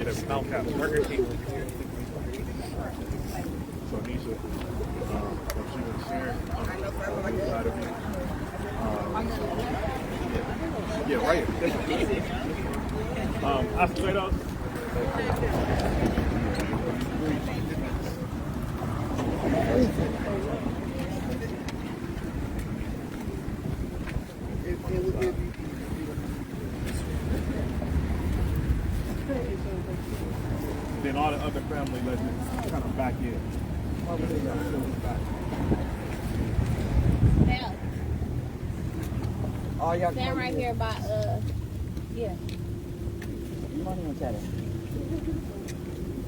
a small cap burger king. So Nisha, she was sharing side of me. Yeah, right here. Acevedo. Then all the other family legends kind of back in. Now, stand right here by, yeah. You want to tell it?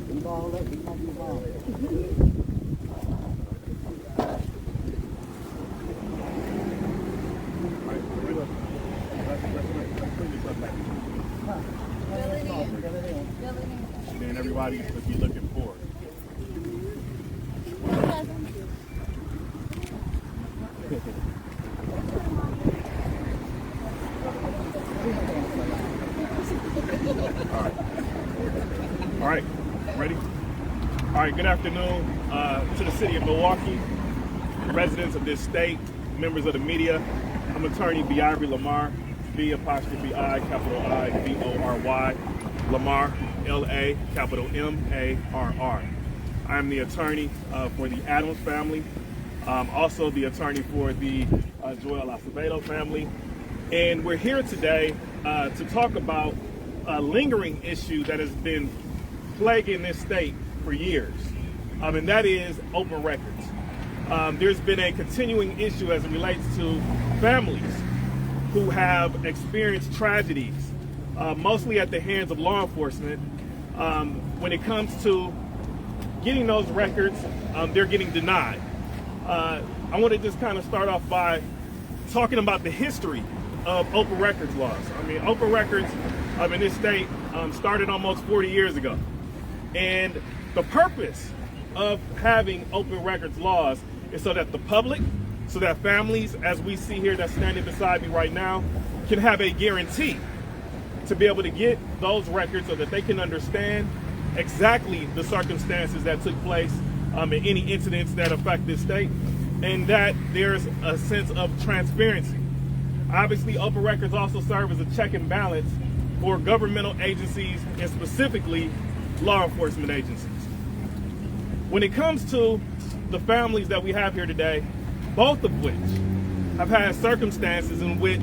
You ball up, you ball. And then everybody would be looking for it. All right, ready? All right, good afternoon to the city of Milwaukee, residents of this state, members of the media. I'm attorney Biarry Lamar, B''I, capital I, B-O-R-Y, Lamar, L-A, capital M-A-R-R. I'm the attorney for the Adams family, also the attorney for the Joel Acevedo family. And we're here today to talk about a lingering issue that has been plaguing this state for years, and that is open records. There's been a continuing issue as it relates to families who have experienced tragedies, mostly at the hands of law enforcement. When it comes to getting those records, they're getting denied. I want to just kind of start off by talking about the history of open records laws. I mean, open records in this state started almost 40 years ago. And the purpose of having open records laws is so that the public, so that families, as we see here that's standing beside me right now, can have a guarantee to be able to get those records so that they can understand exactly the circumstances that took place in any incidents that affect this state, and that there's a sense of transparency. Obviously, open records also serve as a check and balance for governmental agencies and specifically law enforcement agencies. When it comes to the families that we have here today, both of which have had circumstances in which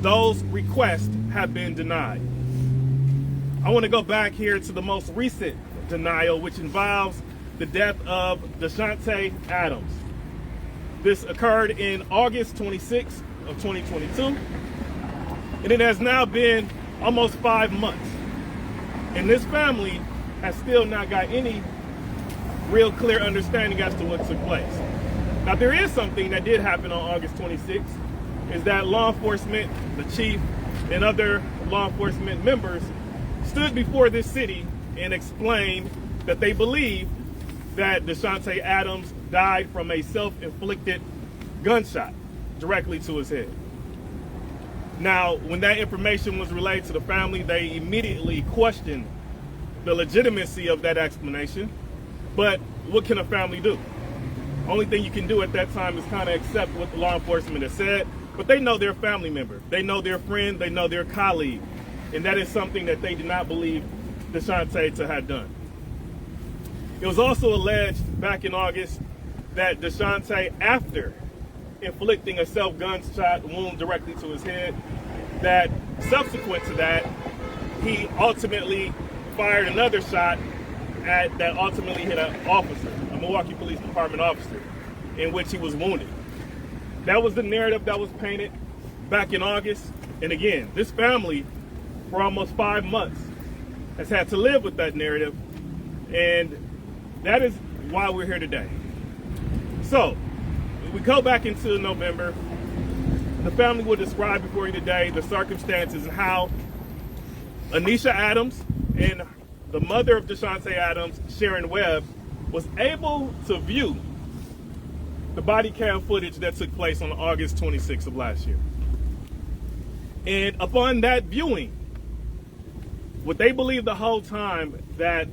those requests have been denied. I want to go back here to the most recent denial, which involves the death of Deshante Adams. This occurred in August 26th of 2022, and it has now been almost 5 months. And this family has still not got any real clear understanding as to what took place. Now, there is something that did happen on August 26th, is that law enforcement, the chief, and other law enforcement members stood before this city and explained that they believe that Deshante Adams died from a self-inflicted gunshot directly to his head. Now, when that information was relayed to the family, they immediately questioned the legitimacy of that explanation. But what can a family do? Only thing you can do at that time is kind of accept what the law enforcement has said, but they know their family member, they know their friend, they know their colleague, and that is something that they did not believe Deshante to have done. It was also alleged back in August that Deshante, after inflicting a self-gunshot wound directly to his head, that subsequent to that, he ultimately fired another shot that ultimately hit an officer, a Milwaukee Police Department officer, in which he was wounded. That was the narrative that was painted back in August. And again, this family, for almost 5 months, has had to live with that narrative. And that is why we're here today. So, we go back into November. The family will describe before you today the circumstances and how Anisha Adams and the mother of Deshante Adams, Sharon Webb, was able to view the body cam footage that took place on August 26th of last year. And upon that viewing, Would they believe the whole time that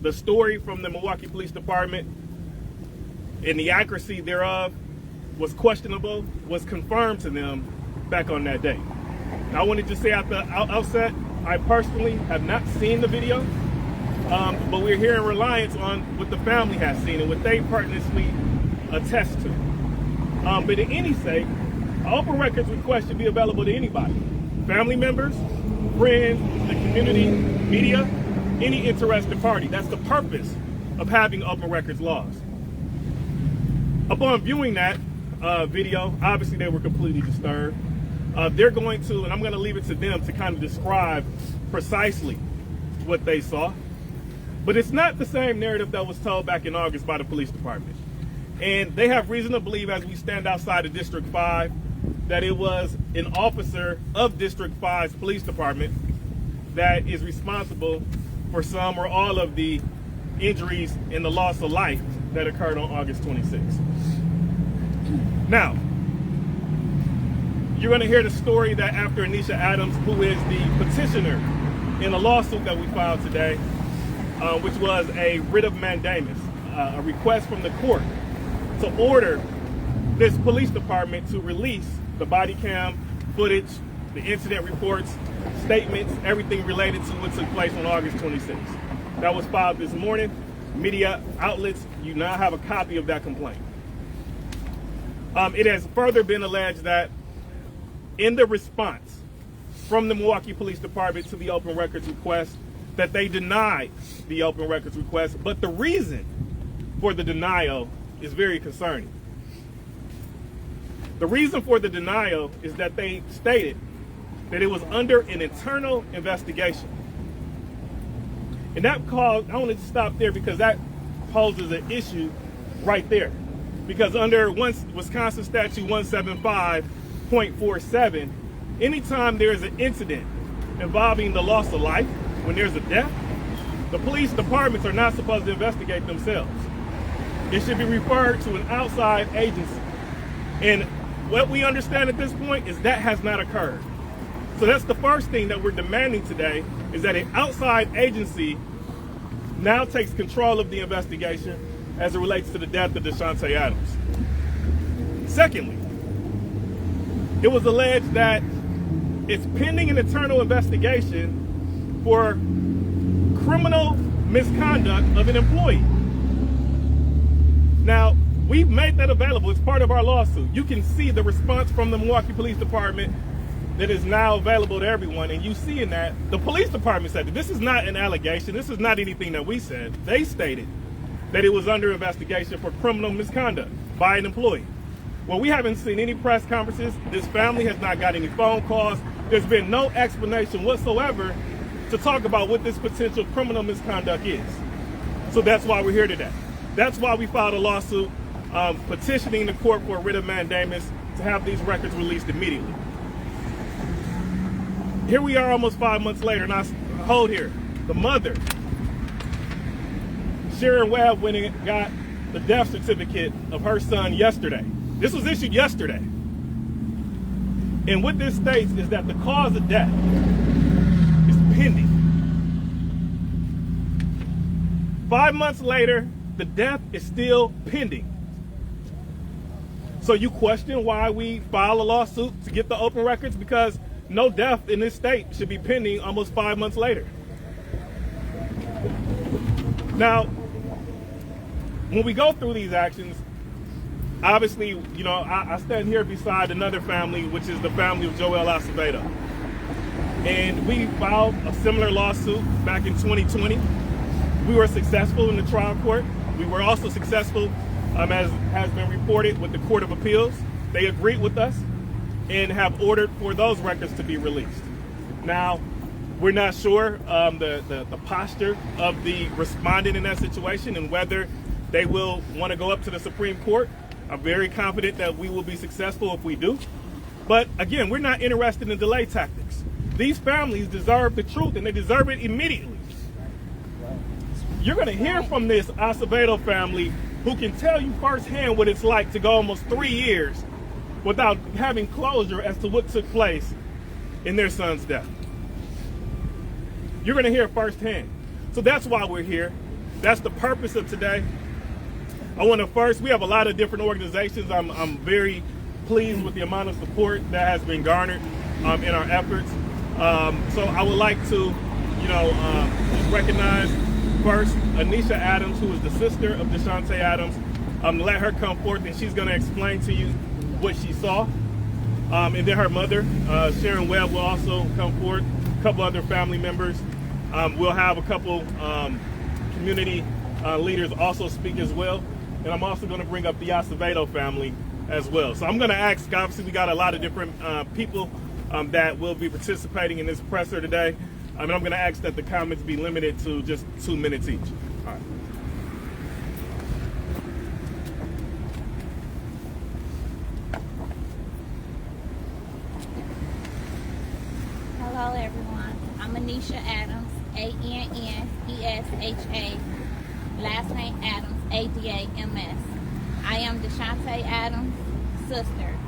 the story from the Milwaukee Police Department and the accuracy thereof was questionable, was confirmed to them back on that day? Now, I wanted to say at the outset, I personally have not seen the video, but we're here in reliance on what the family has seen and what they partnersly attest to. But in any sake, an open records request should be available to anybody. Family members, friends, the community, media, any interested party. That's the purpose of having open records laws. Upon viewing that video, obviously they were completely disturbed. They're going to, and I'm going to leave it to them to kind of describe precisely what they saw. But it's not the same narrative that was told back in August by the police department. And they have reason to believe, as we stand outside of District 5, that it was an officer of District 5's police department that is responsible for some or all of the injuries and the loss of life that occurred on August 26th. Now, you're going to hear the story that after Anisha Adams, who is the petitioner in a lawsuit that we filed today, which was a writ of mandamus, a request from the court to order this police department to release the body cam footage, the incident reports, statements, everything related to what took place on August 26th. That was filed this morning. Media outlets, you now have a copy of that complaint. It has further been alleged that in the response from the Milwaukee Police Department to the open records request, that they denied the open records request, but the reason for the denial is very concerning. The reason for the denial is that they stated that it was under an internal investigation. And that caused, I wanted to stop there because that poses an issue right there. Because under Wisconsin Statute 175.47, anytime there is an incident involving the loss of life, when there's a death, the police departments are not supposed to investigate themselves. It should be referred to an outside agency. And what we understand at this point is that has not occurred. So that's the first thing that we're demanding today, is that an outside agency now takes control of the investigation as it relates to the death of Deshante Adams. Secondly, it was alleged that it's pending an internal investigation for criminal misconduct of an employee. Now, we've made that available. It's part of our lawsuit. You can see the response from the Milwaukee Police Department that is now available to everyone. And you see in that, the police department said that this is not an allegation. This is not anything that we said. They stated that it was under investigation for criminal misconduct by an employee. Well, we haven't seen any press conferences. This family has not got any phone calls. There's been no explanation whatsoever to talk about what this potential criminal misconduct is. So that's why we're here today. That's why we filed a lawsuit petitioning the court for a writ of mandamus to have these records released immediately. Here we are almost 5 months later, and I hold here, the mother, Sharon Webb, went and got the death certificate of her son yesterday. This was issued yesterday. And what this states is that the cause of death is pending. 5 months later, the death is still pending. So you question why we file a lawsuit to get the open records? Because no death in this state should be pending almost 5 months later. Now, when we go through these actions, obviously, you know, I stand here beside another family, which is the family of Joel Acevedo. And we filed a similar lawsuit back in 2020. We were successful in the trial court. We were also successful, as has been reported, with the Court of Appeals. They agreed with us and have ordered for those records to be released. Now, we're not sure the posture of the respondent in that situation and whether they will want to go up to the Supreme Court. I'm very confident that we will be successful if we do. But again, we're not interested in delay tactics. These families deserve the truth, and they deserve it immediately. You're going to hear from this Acevedo family, who can tell you firsthand what it's like to go almost 3 years without having closure as to what took place in their son's death. You're going to hear it firsthand. So that's why we're here. That's the purpose of today. I want to first, we have a lot of different organizations. I'm very pleased with the amount of support that has been garnered in our efforts. So I would like to, just recognize first Anisha Adams, who is the sister of Deshante Adams. Let her come forth, and she's going to explain to you what she saw. And then her mother, Sharon Webb, will also come forward. A couple other family members. We'll have a couple community leaders also speak as well. And I'm also going to bring up the Acevedo family as well. So I'm going to ask, obviously we got a lot of different people that will be participating in this presser today. And I'm going to ask that the comments be limited to just 2 minutes each. All right. Hello, everyone. I'm Anisha Adams, A-N-N-E-S-H-A. Last name Adams, A-D-A-M-S. I am Deshante Adams' sister.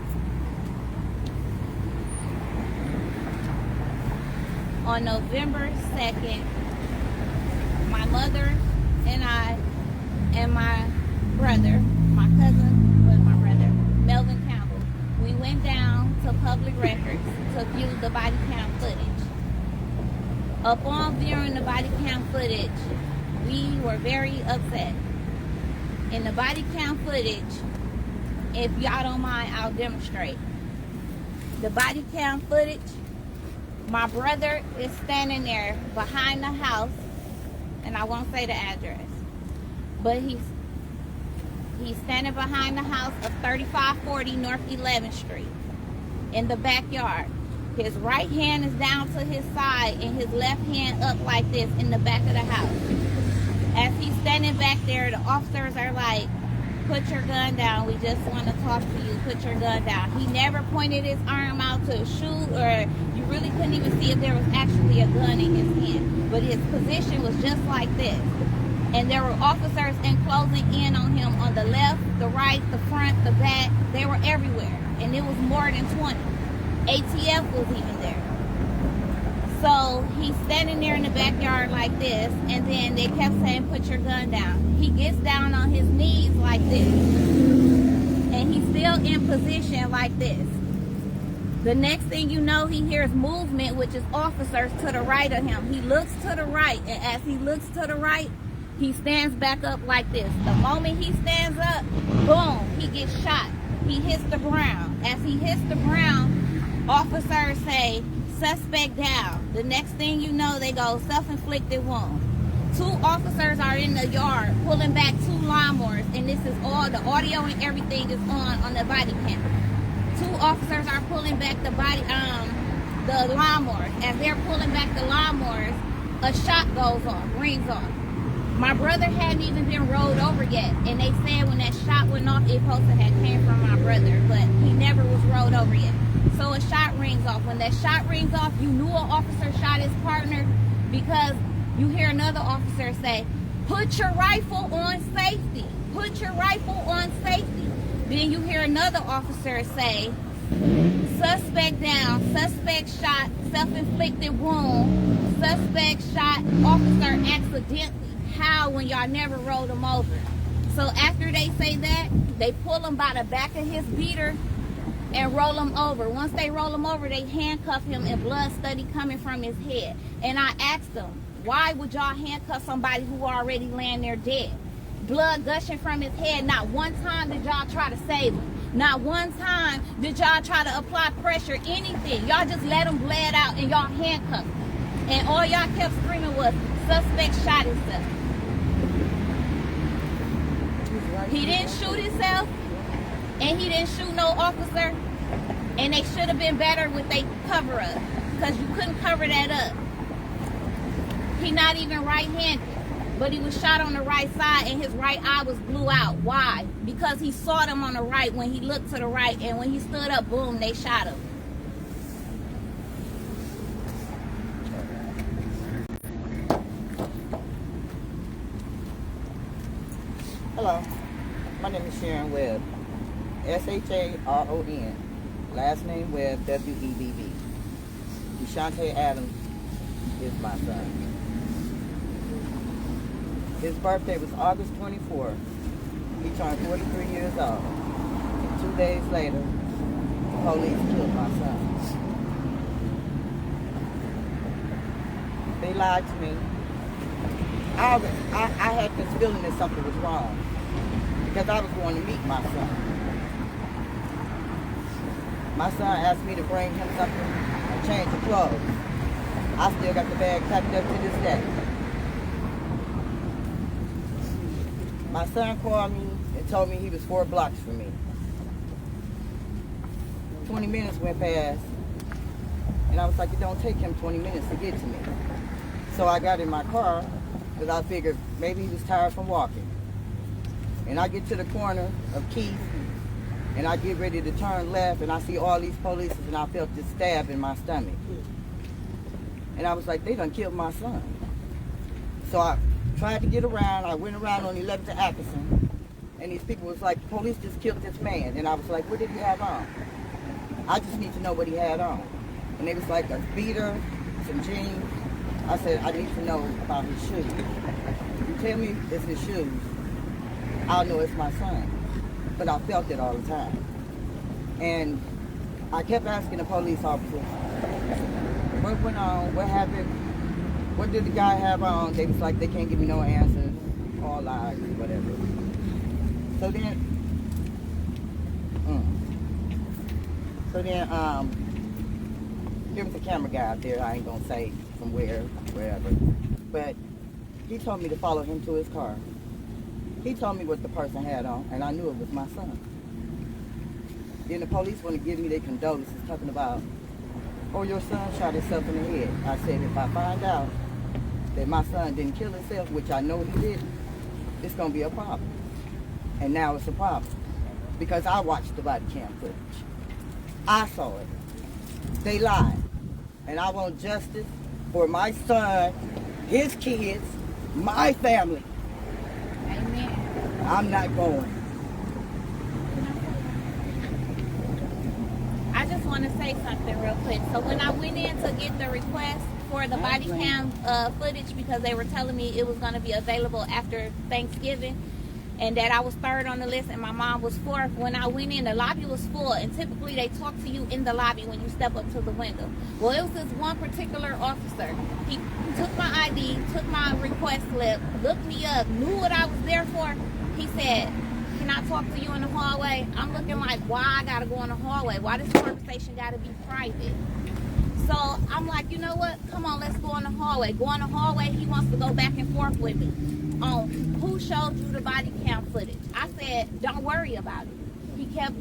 On November 2nd, my mother and I and my brother, my cousin was my brother, Melvin Campbell, we went down to Public Records to view the body cam footage. Upon viewing the body cam footage, we were very upset. In the body cam footage, if y'all don't mind, I'll demonstrate. The body cam footage, my brother is standing there behind the house, and I won't say the address, but he's standing behind the house of 3540 North 11th Street in the backyard. His right hand is down to his side and his left hand up like this in the back of the house. As he's standing back there, the officers are like, put your gun down. We just want to talk to you. Put your gun down. He never pointed his arm out to shoot, or you really couldn't even see if there was actually a gun in his hand. But his position was just like this. And there were officers closing in on him on the left, the right, the front, the back. They were everywhere. And it was more than 20. ATF was even there. So he's standing there in the backyard like this, and then they kept saying, put your gun down. He gets down on his knees like this, and he's still in position like this. The next thing you know, he hears movement, which is officers to the right of him. He looks to the right, and as he looks to the right, he stands back up like this. The moment he stands up, boom, he gets shot. He hits the ground. As he hits the ground, officers say, suspect down. The next thing you know, they go, self-inflicted wound. 2 officers are in the yard pulling back 2 lawnmowers, and this is all, the audio and everything is on the body cam. 2 officers are pulling back the lawnmowers. As they're pulling back the lawnmowers, a shot goes off, rings off. My brother hadn't even been rolled over yet, and they said when that shot went off, it supposed to have came from my brother, but he never was rolled over yet. So a shot rings off. When that shot rings off, you knew an officer shot his partner because you hear another officer say, put your rifle on safety. Put your rifle on safety. Then you hear another officer say, suspect down, suspect shot, self-inflicted wound, suspect shot, officer accidentally. How when y'all never rolled him over? So after they say that, they pull him by the back of his beater and roll him over. Once they roll him over, they handcuff him and blood steady coming from his head. And I asked them, why would y'all handcuff somebody who already laying there dead? Blood gushing from his head. Not one time did y'all try to save him. Not one time did y'all try to apply pressure, anything. Y'all just let him bled out and y'all handcuffed him. And all y'all kept screaming was, suspect shot himself. He didn't shoot himself, and he didn't shoot no officer, and they should have been better with they cover up, because you couldn't cover that up. He not even right-handed, but he was shot on the right side, and his right eye was blew out. Why? Because he saw them on the right when he looked to the right, and when he stood up, boom, they shot him. Hello, my name is Sharon Webb, S-H-A-R-O-N, last name Webb, W-E-B-B. Deshante Adams is my son. His birthday was August 24th. He turned 43 years old. 2 days later, the police killed my son. They lied to me. I had this feeling that something was wrong because I was going to meet my son. My son asked me to bring him something, a change of clothes. I still got the bag packed up to this day. My son called me and told me he was 4 blocks from me. 20 minutes went past, and I was like, it don't take him 20 minutes to get to me. So I got in my car, because I figured maybe he was tired from walking. And I get to the corner of Keith, and I get ready to turn left, and I see all these police, and I felt this stab in my stomach. And I was like, they done killed my son. So I tried to get around. I went around on 11th to Atkinson, and these people was like, the police just killed this man. And I was like, what did he have on? I just need to know what he had on. And they was like, a beater, some jeans. I said, I need to know about his shoes. If you tell me it's his shoes, I'll know it's my son. But I felt it all the time. And I kept asking the police officer, what went on, what happened, what did the guy have on? They was like, they can't give me no answers, all lies, whatever. So then, there was a camera guy out there, I ain't gonna say from wherever. But he told me to follow him to his car. He told me what the person had on, and I knew it was my son. Then the police want to give me their condolences, talking about, oh, your son shot himself in the head. I said, if I find out that my son didn't kill himself, which I know he didn't, it's gonna be a problem. And now it's a problem, because I watched the body cam footage. I saw it. They lied. And I want justice for my son, his kids, my family. Amen. I'm not going. I just want to say something real quick. So when I went in to get the request for the body cam footage, because they were telling me it was going to be available after Thanksgiving, and that I was 3rd on the list and my mom was 4th. When I went in, the lobby was full, and typically they talk to you in the lobby when you step up to the window. Well, it was this one particular officer. He took my ID, took my request slip, looked me up, knew what I was there for. He said, can I talk to you in the hallway? I'm looking like, why I gotta go in the hallway? Why this conversation gotta be private? So I'm like, you know what? Come on, let's go in the hallway. Go in the hallway. He wants to go back and forth with me on who showed you the body cam footage. I said, don't worry about it. He kept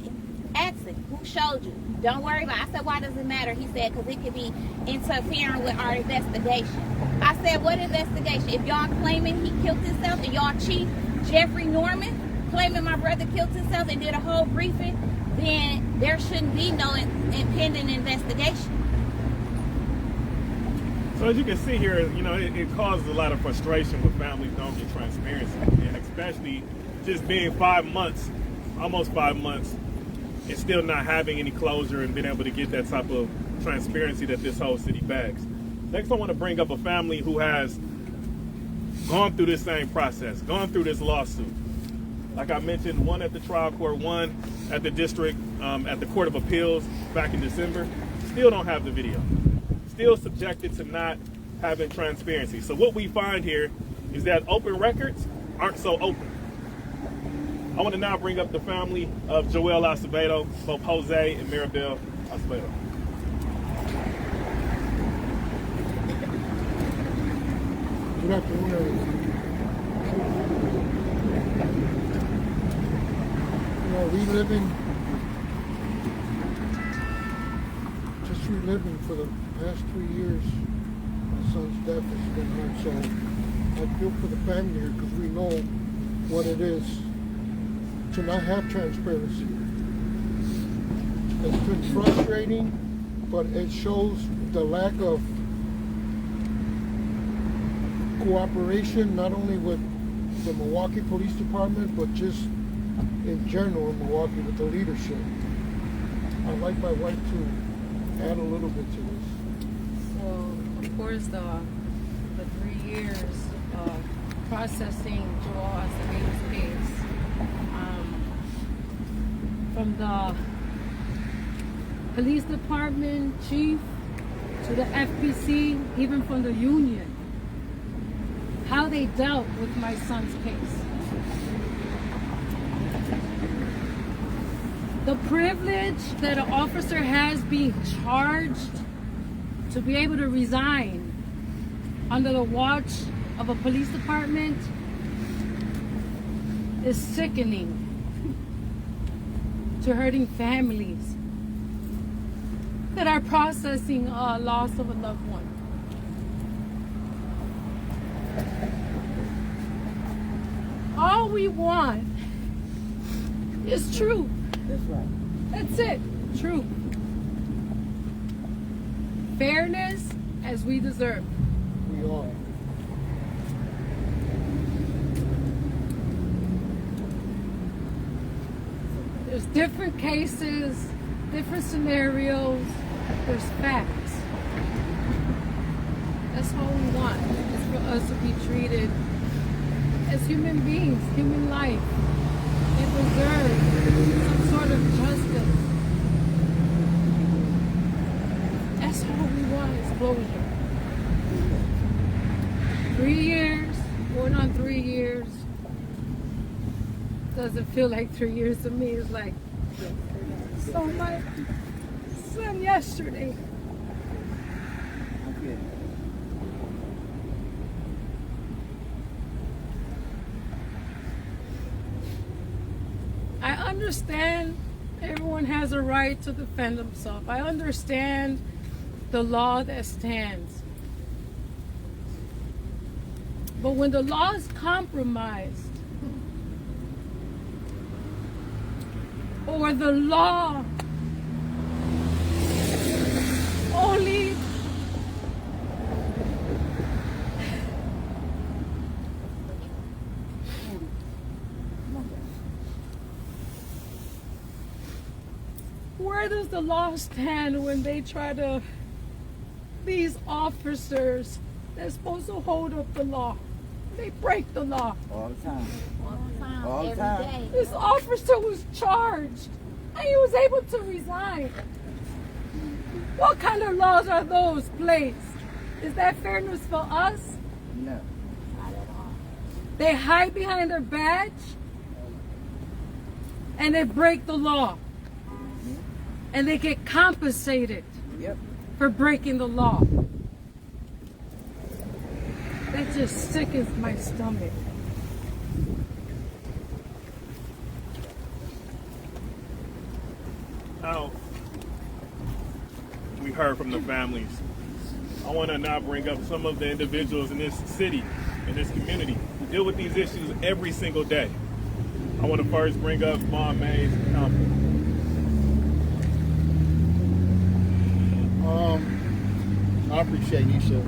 asking, who showed you? Don't worry about it. I said, why does it matter? He said, because it could be interfering with our investigation. I said, what investigation? If y'all claiming he killed himself, and y'all chief Jeffrey Norman claiming my brother killed himself and did a whole briefing, then there shouldn't be no impending investigation. So as you can see here, you know, it causes a lot of frustration when families don't get transparency, and especially just being 5 months, almost 5 months, and still not having any closure and being able to get that type of transparency that this whole city begs. Next, I want to bring up a family who has gone through this same process, gone through this lawsuit. Like I mentioned, one at the trial court, one at the district, at the Court of Appeals back in December. Still don't have the video. Still subjected to not having transparency. So what we find here is that open records aren't so open. I want to now bring up the family of Joel Acevedo, both Jose and Maribel Acevedo. Good afternoon, everyone. You know, reliving for the past 3 years, my son's death has been hard. So I feel for the family here because we know what it is to not have transparency. It's been frustrating, but it shows the lack of cooperation, not only with the Milwaukee Police Department, but just in general in Milwaukee with the leadership. I'd like my wife to add a little bit to this. So, of course, the 3 years processing Joel Acevedo's case. From the police department chief to the FPC, even from the union, how they dealt with my son's case. The privilege that an officer has being charged to be able to resign under the watch of a police department is sickening to hurting families that are processing a loss of a loved one. All we want is truth. That's right. That's it. Truth. Fairness as we deserve. We are. There's different cases, different scenarios, there's facts. That's all we want, is for us to be treated as human beings, human life. They deserve some sort of justice. That's all we want, is closure. 3 years, going on 3 years. Doesn't feel like 3 years to me. It's like, so my son yesterday. Okay. I understand everyone has a right to defend himself. I understand the law that stands. But when the law is compromised, or the law only where does the law stand when they try to, these officers, they're supposed to hold up the law, they break the law. All the time. All the time, All the every time. day. This officer was charged and he was able to resign. What kind of laws are those placed? Is that fairness for us? No. Not at all. They hide behind their badge and they break the law. And they get compensated Yep. for breaking the law. That just sickens my stomach. Now, we heard from the families. I want to now bring up some of the individuals in this city, in this community, who deal with these issues every single day. I want to first bring up Mom Mays Campbell. I appreciate Nisha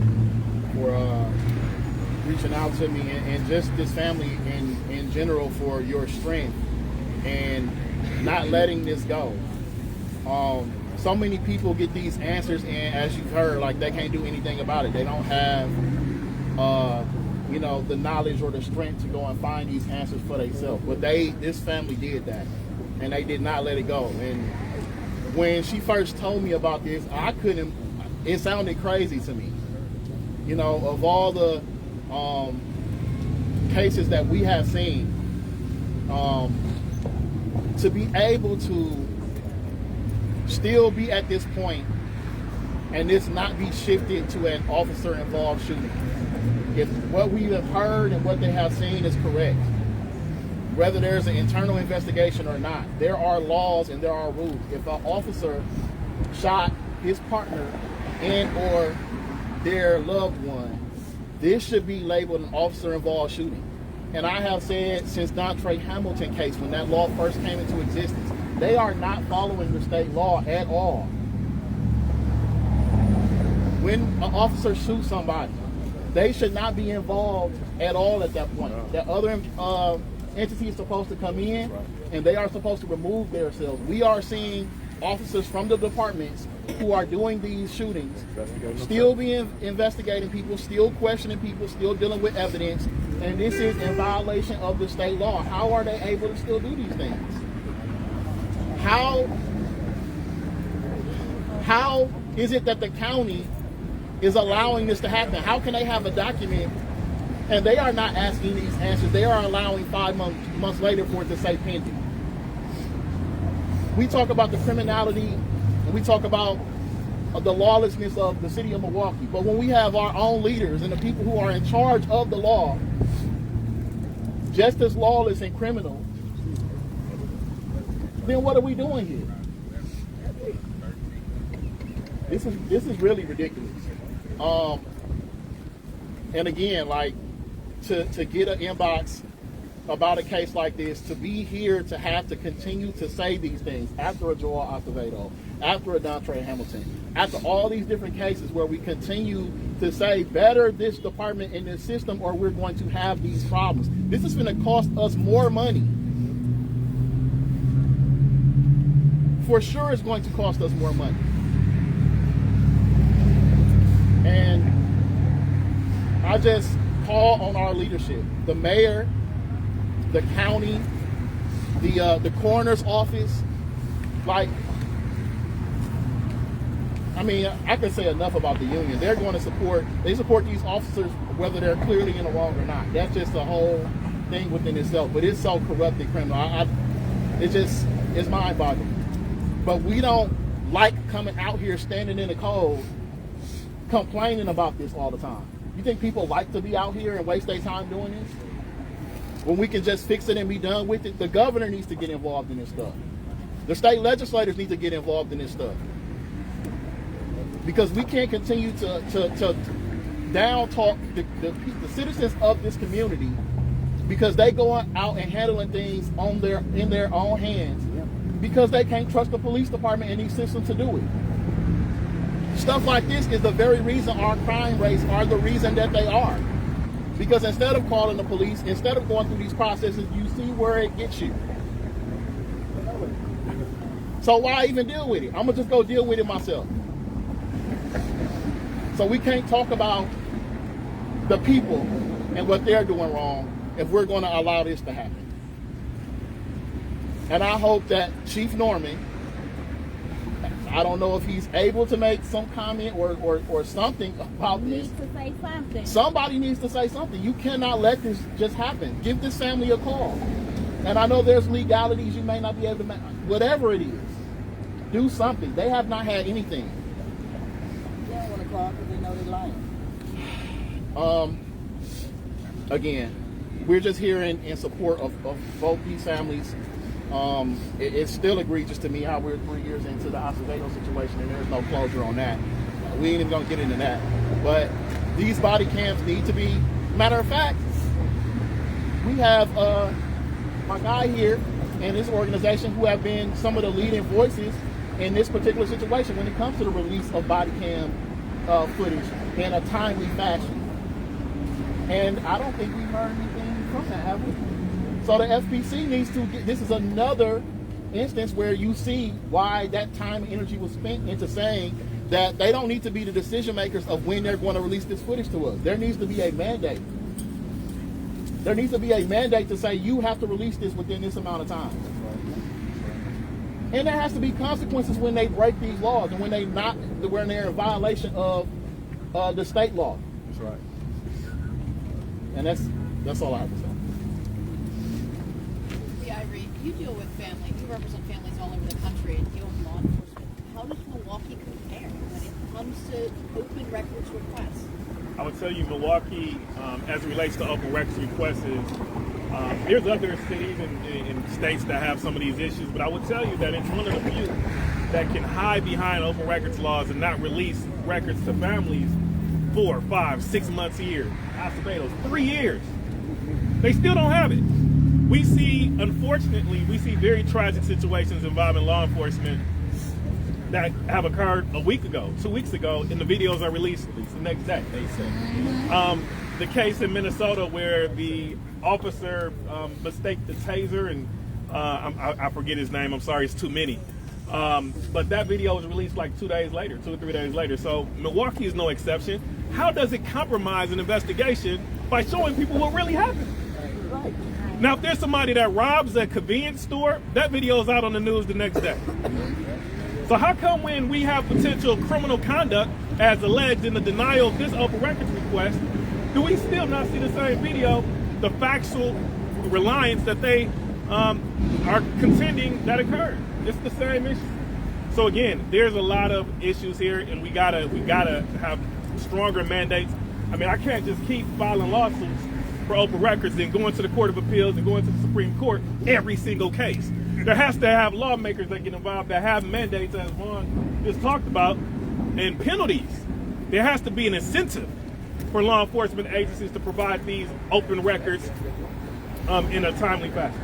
for reaching out to me and just this family in general for your strength and not letting this go. So many people get these answers and as you've heard, like they can't do anything about it. They don't have the knowledge or the strength to go and find these answers for themselves. But this family did that and they did not let it go. And when she first told me about this, it sounded crazy to me. Of all the cases that we have seen, to be able to still be at this point and this not be shifted to an officer-involved shooting. If what we have heard and what they have seen is correct, whether there's an internal investigation or not, there are laws and there are rules. If an officer shot his partner and or their loved one, this should be labeled an officer-involved shooting. And I have said since Dontre Hamilton case, when that law first came into existence, they are not following the state law at all. When an officer shoots somebody, they should not be involved at all at that point. That other entity is supposed to come in and they are supposed to remove themselves. We are seeing officers from the departments who are doing these shootings still being investigating people, still questioning people, still dealing with evidence, and this is in violation of the state law. How are they able to still do these things? How is it that the county is allowing this to happen? How can they have a document and they are not asking these answers? They are allowing 5 months later for it to say pending. We talk about the criminality and we talk about the lawlessness of the city of Milwaukee, but when we have our own leaders and the people who are in charge of the law just as lawless and criminal, then what are we doing here? This is really ridiculous. And again, like to get an inbox about a case like this, to be here to have to continue to say these things after a Joel Acevedo, after a Dontre Hamilton, after all these different cases where we continue to say better this department in this system or we're going to have these problems. This is going to cost us more money. For sure it's going to cost us more money. And I just call on our leadership, the mayor, the county, the coroner's office. Like, I mean, I can say enough about the union. They're going to support these officers whether they're clearly in the wrong or not. That's just a whole thing within itself. But it's so corrupt and criminal. It's mind-boggling. But we don't like coming out here standing in the cold complaining about this all the time. You think people like to be out here and waste their time doing this? When we can just fix it and be done with it? The governor needs to get involved in this stuff. The state legislators need to get involved in this stuff. Because we can't continue to down talk the citizens of this community because they go out and handling things in their own hands because they can't trust the police department and these systems to do it. Stuff like this is the very reason our crime rates are the reason that they are. Because instead of calling the police, instead of going through these processes, you see where it gets you. So why even deal with it? I'm going to just go deal with it myself. So we can't talk about the people and what they're doing wrong if we're going to allow this to happen. And I hope that Chief Norman, I don't know if he's able to make some comment or something about this. Needs to say something. Somebody needs to say something. You cannot let this just happen. Give this family a call. And I know there's legalities you may not be able to make. Whatever it is, do something. They have not had anything. They don't want to call because they know they're lying. Again, we're just here in support of both these families. It's still egregious to me how we're 3 years into the Acevedo situation and there's no closure on that. We ain't even gonna get into that. But these body cams need to be, matter of fact, we have my guy here and his organization who have been some of the leading voices in this particular situation when it comes to the release of body cam footage in a timely fashion. And I don't think we've heard anything from that, have we? So the FPC needs to get, this is another instance where you see why that time and energy was spent into saying that they don't need to be the decision makers of when they're going to release this footage to us. There needs to be a mandate. There needs to be a mandate to say you have to release this within this amount of time. And there has to be consequences when they break these laws and when they're in violation of the state law. That's right. And that's all I have to say. You deal with family, you represent families all over the country and deal with law enforcement. How does Milwaukee compare when it comes to open records requests? I would tell you Milwaukee, as it relates to open records requests, there's other cities and states that have some of these issues, but I would tell you that it's one of the few that can hide behind open records laws and not release records to families 4, 5, 6 months a year. Acevedo's 3 years. They still don't have it. Unfortunately, we see very tragic situations involving law enforcement that have occurred a week ago, 2 weeks ago, and the videos are released the next day, they say. The case in Minnesota where the officer mistaked the taser, and I forget his name, I'm sorry, it's too many. But that video was released like 2 or 3 days later. So Milwaukee is no exception. How does it compromise an investigation by showing people what really happened? Now, if there's somebody that robs a convenience store, that video is out on the news the next day. So how come when we have potential criminal conduct as alleged in the denial of this open records request, do we still not see the same video, the factual reliance that they are contending that occurred? It's the same issue. So again, there's a lot of issues here, and we gotta have stronger mandates. I mean, I can't just keep filing lawsuits for open records and going to the Court of Appeals and going to the Supreme Court every single case. There has to have lawmakers that get involved that have mandates, as Juan just talked about, and penalties. There has to be an incentive for law enforcement agencies to provide these open records in a timely fashion.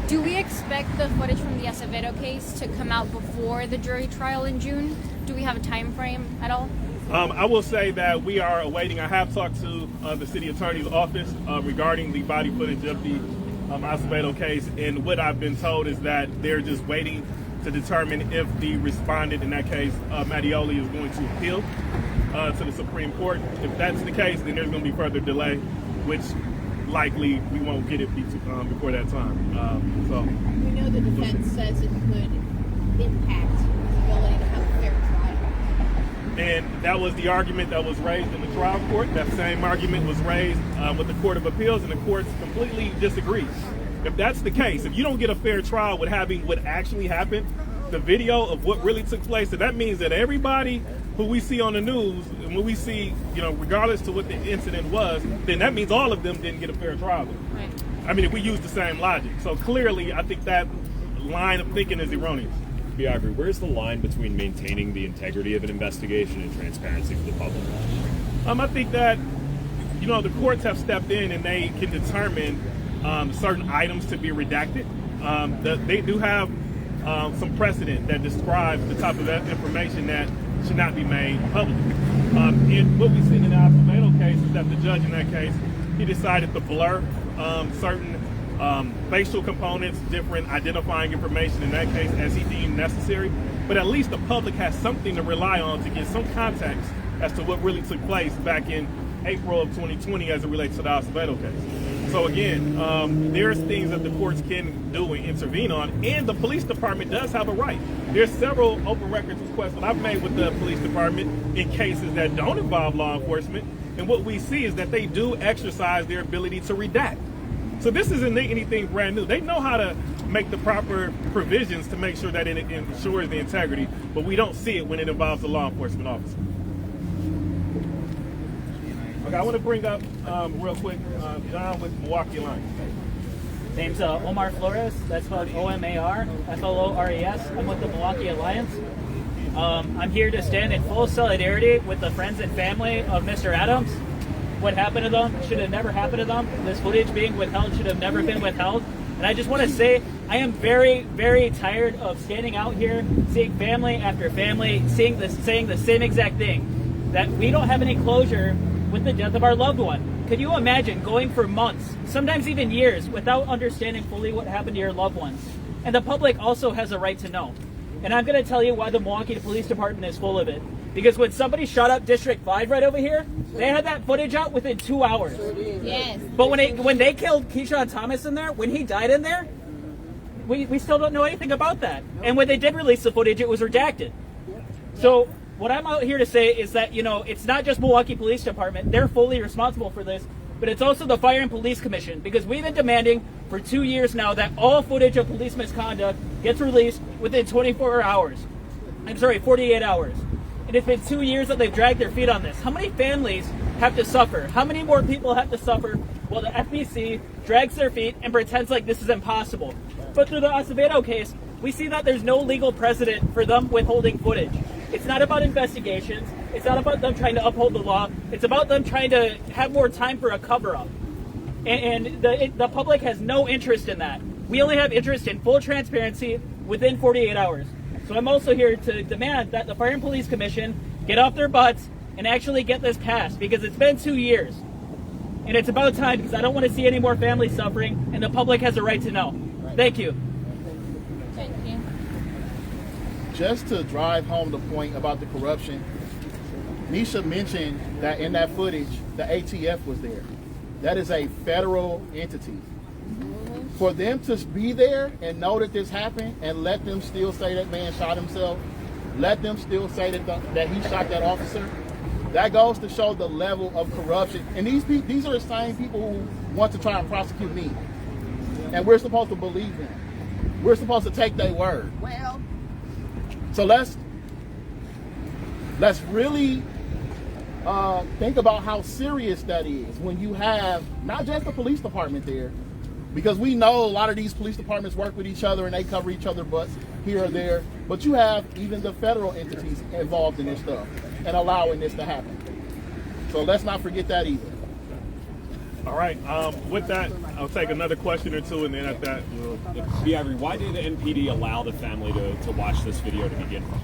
Do we expect the footage from the Acevedo case to come out before the jury trial in June? Do we have a time frame at all? I will say that we are awaiting. I have talked to the city attorney's office regarding the body footage of the Acevedo case, and what I've been told is that they're just waiting to determine if the respondent in that case, Mattioli, is going to appeal to the Supreme Court. If that's the case, then there's going to be further delay, which likely we won't get it before that time. So We know the defense says it could impact his ability to have a fair trial. And that was the argument that was raised in the trial court. That same argument was raised with the Court of Appeals, and the courts completely disagreed. If that's the case, if you don't get a fair trial with having what actually happened, the video of what really took place, and that means that everybody who we see on the news, and when we see, regardless to what the incident was, then that means all of them didn't get a fair trial. Right. I mean, if we use the same logic. So clearly, I think that line of thinking is erroneous. Biagri, where's the line between maintaining the integrity of an investigation and transparency for the public? I think that, the courts have stepped in and they can determine certain items to be redacted. They do have some precedent that describes the type of information that should not be made public. And what we've seen in the Acevedo case is that the judge in that case, he decided to blur certain facial components, different identifying information in that case as he deemed necessary. But at least the public has something to rely on to get some context as to what really took place back in April of 2020 as it relates to the Acevedo case. So again, there's things that the courts can do and intervene on, and the police department does have a right. There's several open records requests that I've made with the police department in cases that don't involve law enforcement, and what we see is that they do exercise their ability to redact. So this isn't anything brand new. They know how to make the proper provisions to make sure that it ensures the integrity, but we don't see it when it involves a law enforcement officer. Okay, I want to bring up real quick John with Milwaukee Alliance. Name's Omar Flores. That's spelled Omar Flores. I'm with the Milwaukee Alliance. I'm here to stand in full solidarity with the friends and family of Mr. Adams. What happened to them should have never happened to them. This footage being withheld should have never been withheld. And I just want to say, I am very, very tired of standing out here, seeing family after family, saying the same exact thing, that we don't have any closure with the death of our loved one. Could you imagine going for months, sometimes even years, without understanding fully what happened to your loved ones? And the public also has a right to know. And I'm going to tell you why the Milwaukee Police Department is full of it. Because when somebody shot up District 5 right over here, they had that footage out within 2 hours. Yes. But when they killed Keyshawn Thomas in there, when he died in there, we still don't know anything about that. And when they did release the footage, it was redacted. So what I'm out here to say is that, it's not just Milwaukee Police Department. They're fully responsible for this. But it's also the Fire and Police Commission. Because we've been demanding for 2 years now that all footage of police misconduct gets released within 48 hours. And it's been 2 years that they've dragged their feet on this. How many families have to suffer? How many more people have to suffer while the FBC drags their feet and pretends like this is impossible? But through the Acevedo case, we see that there's no legal precedent for them withholding footage. It's not about investigations. It's not about them trying to uphold the law. It's about them trying to have more time for a cover-up. And the public has no interest in that. We only have interest in full transparency within 48 hours. So I'm also here to demand that the Fire and Police Commission get off their butts and actually get this passed, because it's been 2 years. And it's about time, because I don't want to see any more families suffering, and the public has a right to know. Thank you. Thank you. just to drive home the point about the corruption, Nisha mentioned that in that footage, the ATF was there. That is a federal entity. For them to be there and know that this happened and let them still say that man shot himself, let them still say that he shot that officer, that goes to show the level of corruption. And these are the same people who want to try and prosecute me. And we're supposed to believe them. We're supposed to take their word. Well, so let's really think about how serious that is when you have not just the police department there, because we know a lot of these police departments work with each other and they cover each other butts here or there, but you have even the federal entities involved in this stuff and allowing this to happen. So let's not forget that either. All right. With that, I'll take another question or two, and then at that, we'll... Biagri, why did the NPD allow the family to watch this video to begin with?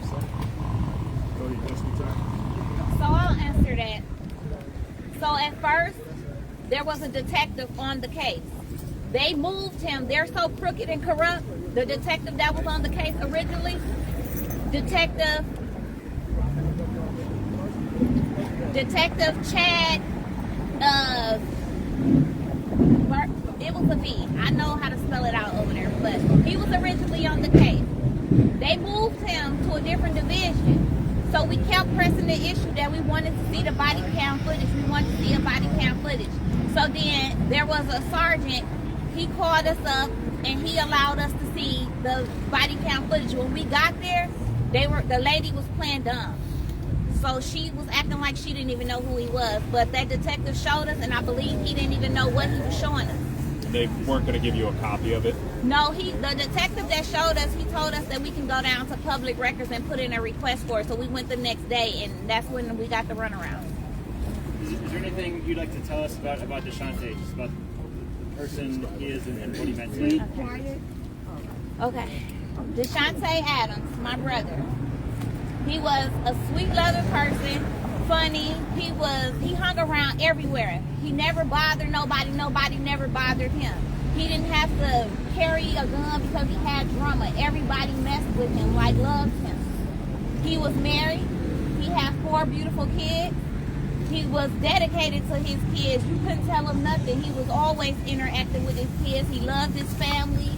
So I'll answer that. So at first, there was a detective on the case. They moved him. They're so crooked and corrupt. The detective that was on the case originally, Detective Chad, it was a V. I know how to spell it out over there, but he was originally on the case. They moved him to a different division. So we kept pressing the issue that we wanted to see the body cam footage. We wanted to see a body cam footage. So then there was a sergeant. He called us up and he allowed us to see the body cam footage. When we got there, the lady was playing dumb. So she was acting like she didn't even know who he was. But that detective showed us, and I believe he didn't even know what he was showing us. They weren't going to give you a copy of it? No, the detective that showed us, he told us that we can go down to public records and put in a request for it. So we went the next day, and that's when we got the runaround. Is there anything you'd like to tell us about Deshante, just about the person he is and what he meant to you? Okay. Deshante Adams, my brother. He was a sweet, loving person, funny. He hung around everywhere. He never bothered nobody. Nobody never bothered him. He didn't have to carry a gun because he had drama. Everybody messed with him, loved him. He was married. He had 4 beautiful kids. He was dedicated to his kids. You couldn't tell him nothing. He was always interacting with his kids. He loved his family.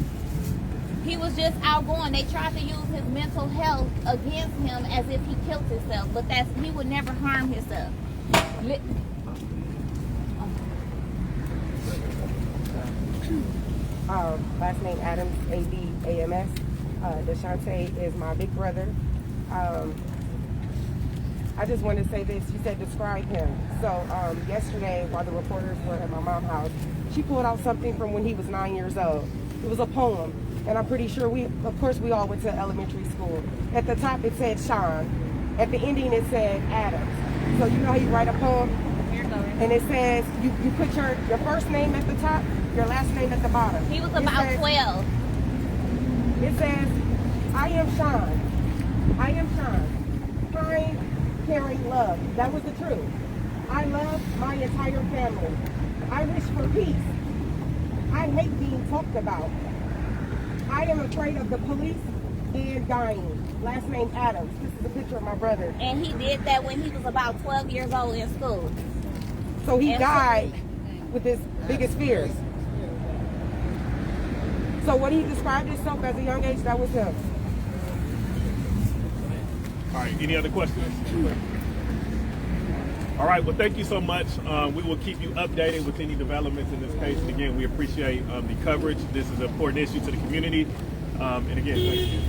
He was just outgoing. They tried to use his mental health against him as if he killed himself, but he would never harm himself. Last name Adams, A-D-A-M-S. Deshante is my big brother. I just want to say this. You said describe him. So yesterday, while the reporters were at my mom's house, she pulled out something from when he was 9 years old. It was a poem. And I'm pretty sure of course we all went to elementary school. At the top it said Sean. At the ending it said Adams. So you know how you write a poem? And it says, you put your first name at the top, your last name at the bottom. He was about 12. It says, I am Sean. I am Sean. Kind, caring, love. That was the truth. I love my entire family. I wish for peace. I hate being talked about. I am afraid of the police and dying. Last name Adams. This is a picture of my brother. And he did that when he was about 12 years old in school. So he died with his biggest fears. So when he described himself as a young age, that was him. All right, any other questions? All right, well, thank you so much. We will keep you updated with any developments in this case. And again, we appreciate the coverage. This is an important issue to the community. And again, thank you.